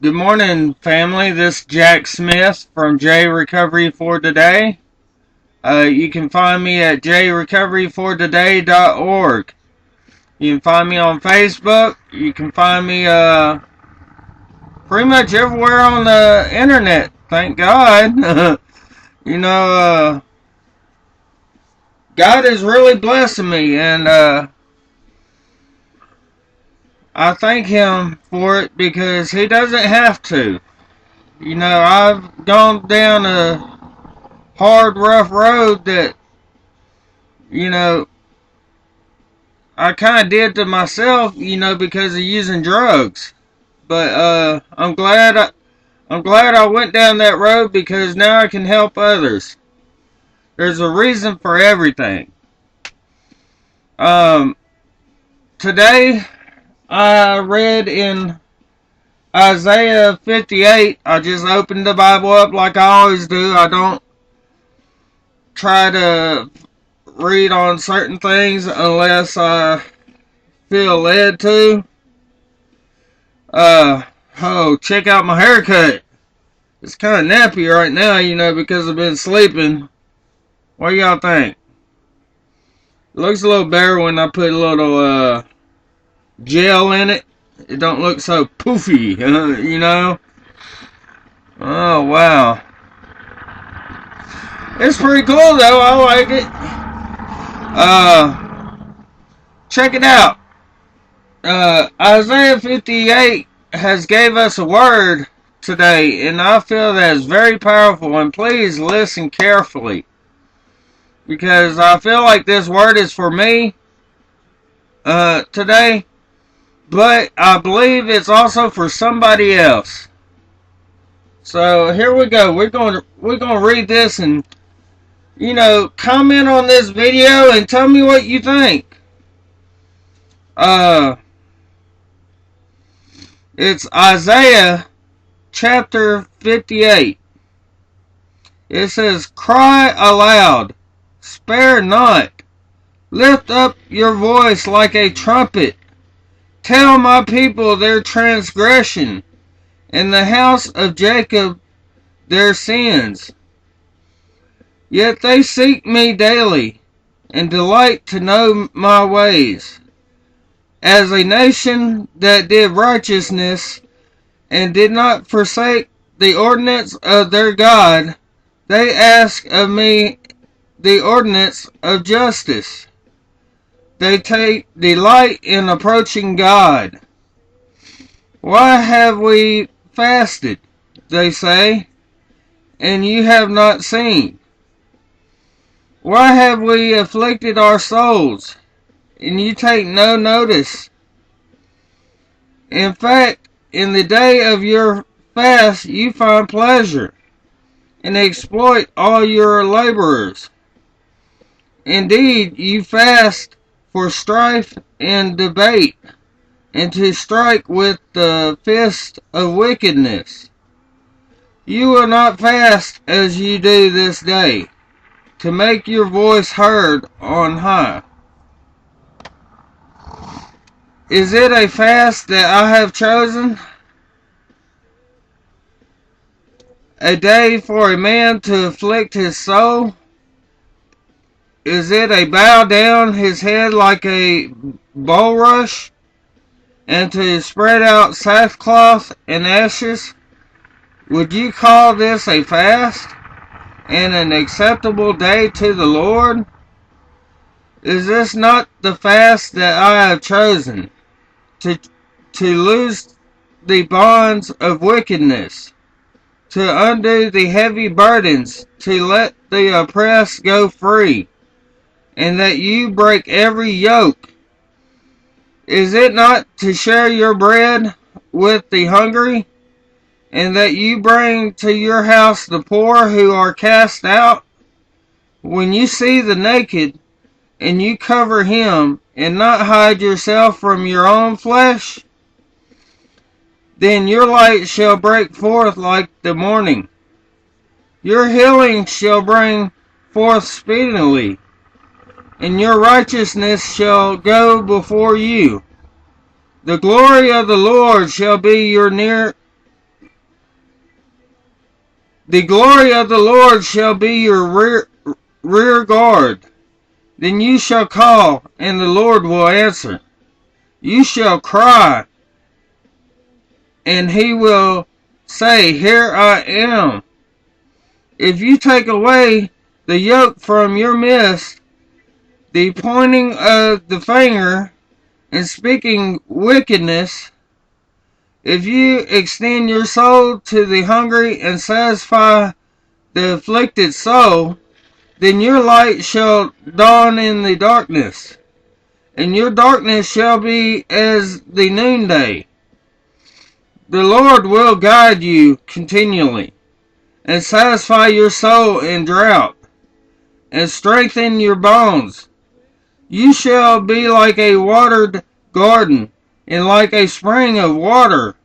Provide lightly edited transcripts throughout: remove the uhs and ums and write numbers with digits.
Good morning, family. This is Jack Smith from J Recovery for Today. You can find me at jrecoveryfortoday.org. You can find me on Facebook. You can find me pretty much everywhere on the internet. Thank God. you know, God is really blessing me, and I thank Him for it because He doesn't have to. I've gone down a hard, rough road that, you know, I kind of did to myself, because of using drugs. But I'm glad I went down that road because now I can help others. There's a reason for everything. Um, Today I read in Isaiah 58. I just opened the Bible up like I always do. I don't try to read on certain things unless I feel led to. Check out my haircut. It's kind of nappy right now, because I've been sleeping. What do y'all think? It looks a little better when I put a little gel in it. It don't look so poofy. Oh, wow. It's pretty cool, though. I like it. Check it out. Isaiah 58 has gave us a word today, and I feel that is very powerful, and please listen carefully, because I feel like this word is for me today, but I believe it's also for somebody else. So here we go. We're going to read this and comment on this video and tell me what you think. It's Isaiah chapter 58. It says, "Cry aloud, spare not, lift up your voice like a trumpet. Tell my people their transgression, and the house of Jacob their sins. Yet they seek me daily, and delight to know my ways. As a nation that did righteousness, and did not forsake the ordinance of their God, they ask of me the ordinance of justice. They take delight in approaching God. Why have we fasted, they say, and you have not seen? Why have we afflicted our souls, and you take no notice? In fact, in the day of your fast you find pleasure, and exploit all your laborers. Indeed, you fast for strife and debate, and to strike with the fist of wickedness. You will not fast as you do this day, to make your voice heard on high. Is it a fast that I have chosen? A day for a man to afflict his soul? Is it a bow down his head like a bulrush, and to spread out sackcloth and ashes? Would you call this a fast, and an acceptable day to the Lord? Is this not the fast that I have chosen, to loose the bonds of wickedness, to undo the heavy burdens, to let the oppressed go free, and that you break every yoke? Is it not to share your bread with the hungry, and that you bring to your house the poor who are cast out? When you see the naked, and you cover him, and not hide yourself from your own flesh, then your light shall break forth like the morning. Your healing shall bring forth speedily, and your righteousness shall go before you. The glory of the Lord shall be your The glory of the Lord shall be your rear guard. Then you shall call, and the Lord will answer. You shall cry, and he will say, Here I am. If you take away the yoke from your midst, the pointing of the finger, and speaking wickedness, if you extend your soul to the hungry and satisfy the afflicted soul, then your light shall dawn in the darkness, and your darkness shall be as the noonday. The Lord will guide you continually, and satisfy your soul in drought, and strengthen your bones. You shall be like a watered garden, and like a spring of water,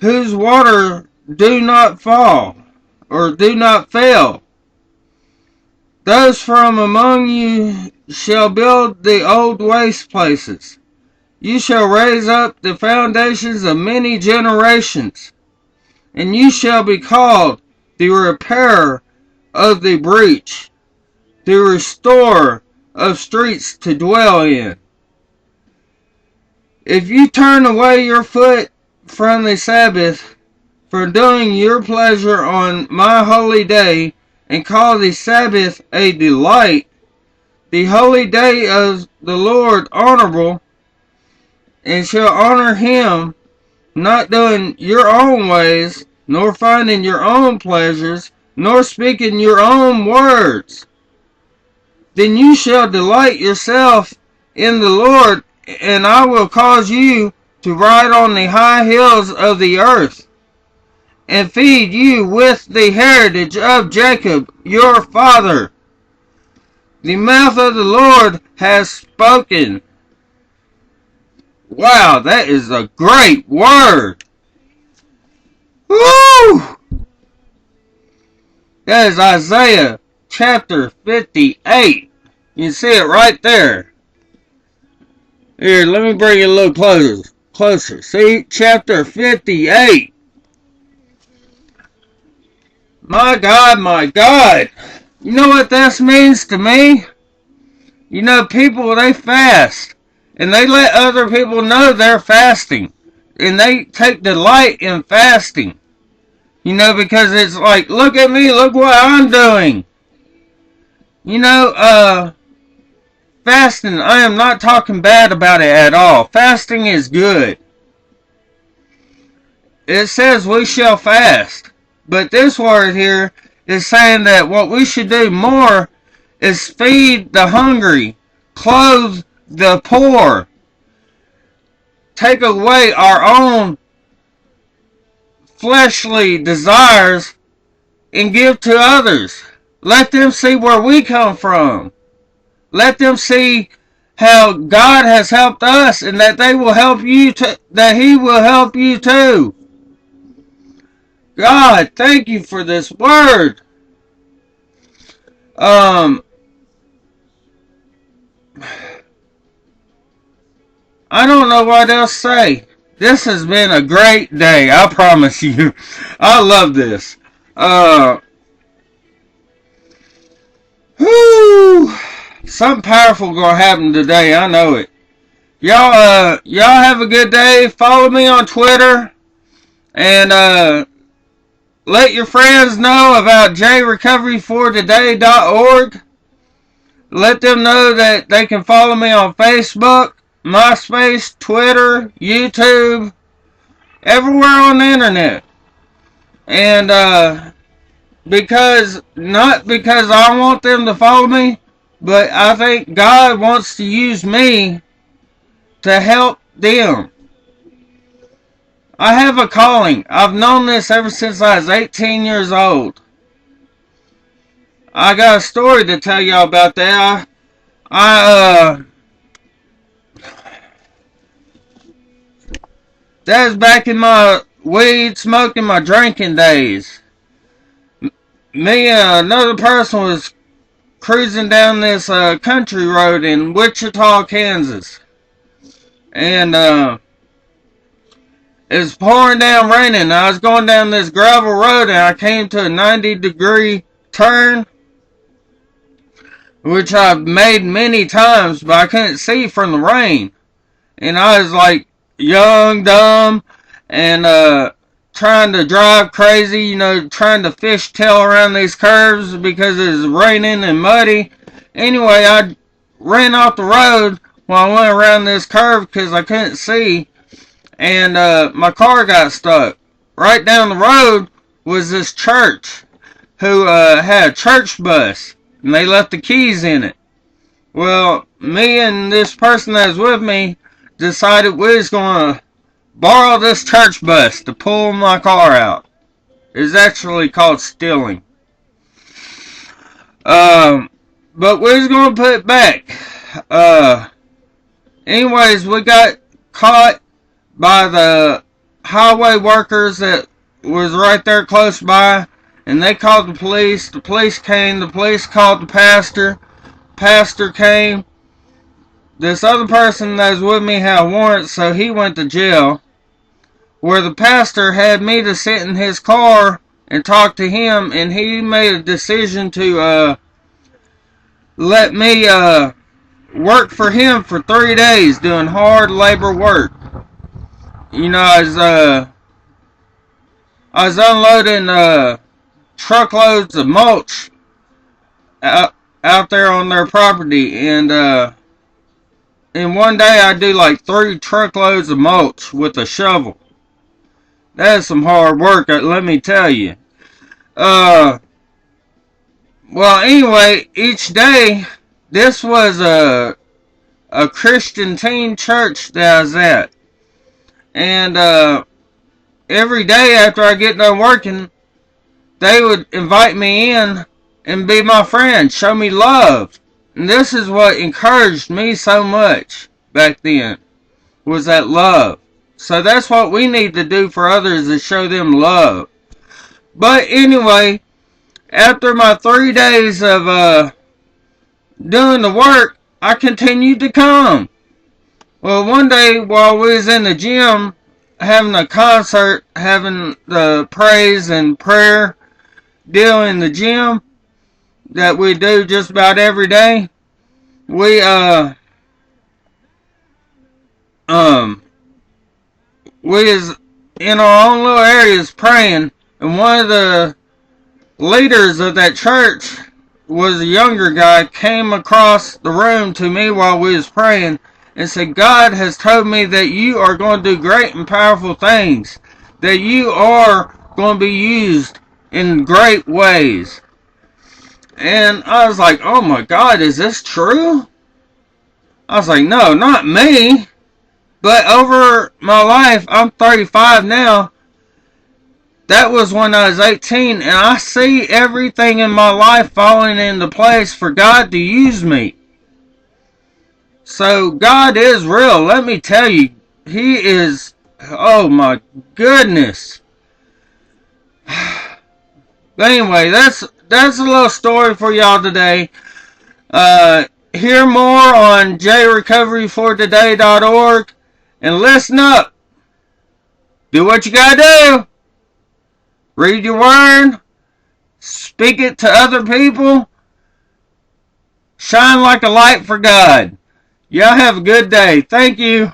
whose water do not fall, or do not fail. Those from among you shall build the old waste places. You shall raise up the foundations of many generations, and you shall be called the repairer of the breach, the restorer of streets to dwell in. If you turn away your foot from the Sabbath, for doing your pleasure on my holy day, and call the Sabbath a delight, the holy day of the Lord honorable, and shall honor him, not doing your own ways, nor finding your own pleasures, nor speaking your own words, then you shall delight yourself in the Lord, and I will cause you to ride on the high hills of the earth, and feed you with the heritage of Jacob your father. The mouth of the Lord has spoken. Wow, that is a great word. Woo! That is Isaiah chapter 58. You can see it right there. Here, let me bring it a little closer. See, chapter 58. My God, my God. You know what this means to me? You know, people, they fast. And they let other people know they're fasting. And they take delight in fasting. You know, because it's like, look at me, look what I'm doing. You know, fasting, I am not talking bad about it at all. Fasting is good. It says we shall fast. But this word here is saying that what we should do more is feed the hungry, clothe the poor, take away our own fleshly desires, and give to others. Let them see where we come from. Let them see how God has helped us, and that they will help you that he will help you too. God, thank you for this word. I don't know what else to say. This has been a great day, I promise you. I love this. Whoo! Something powerful gonna happen today, I know it. Y'all have a good day. Follow me on Twitter, and let your friends know about jrecoveryfortoday.org. Let them know that they can follow me on Facebook, MySpace, Twitter, YouTube, everywhere on the internet. And not because I want them to follow me, but I think God wants to use me to help them. I have a calling. I've known this ever since I was 18 years old. I got a story to tell y'all about that. That was back in my weed smoking, my drinking days. Me and another person was cruising down this country road in Wichita, Kansas. And It was pouring down raining. I was going down this gravel road and I came to a 90-degree turn, which I've made many times, but I couldn't see from the rain. And I was like young, dumb, and trying to drive crazy, trying to fishtail around these curves because it was raining and muddy. Anyway, I ran off the road while I went around this curve because I couldn't see, and my car got stuck. Right down the road was this church who had a church bus, and they left the keys in it. Well, me and this person that was with me decided we was going to borrow this church bus to pull my car out. It's actually called stealing. But we was going to put it back. Anyways, we got caught by the highway workers that was right there close by, and they called the police. The police came. The police called the pastor. Pastor came. This other person that was with me had a warrant, so he went to jail, where the pastor had me to sit in his car and talk to him, and he made a decision to let me work for him for 3 days doing hard labor work. I was unloading truckloads of mulch out there on their property, and in one day I do like 3 truckloads of mulch with a shovel. That is some hard work, let me tell you. Well, anyway, each day, this was a Christian teen church that I was at. And every day after I get done working, they would invite me in and be my friend, show me love. And this is what encouraged me so much back then, was that love. So that's what we need to do for others, is show them love. But anyway, after my 3 days of doing the work, I continued to come. Well, one day while we was in the gym having a concert, having the praise and prayer deal in the gym that we do just about every day, we is in our own little areas praying, and one of the leaders of that church was a younger guy, came across the room to me while we was praying and said, God has told me that you are going to do great and powerful things, that you are going to be used in great ways. And I was like, oh my God, is this true? I was like, no, not me. But over my life, I'm 35 now. That was when I was 18, and I see everything in my life falling into place for God to use me. So God is real. Let me tell you, He is, oh my goodness. But anyway, that's a little story for y'all today. Hear more on jrecoveryfortoday.org, and listen up. Do what you gotta do. Read your word. Speak it to other people. Shine like a light for God. Y'all have a good day. Thank you.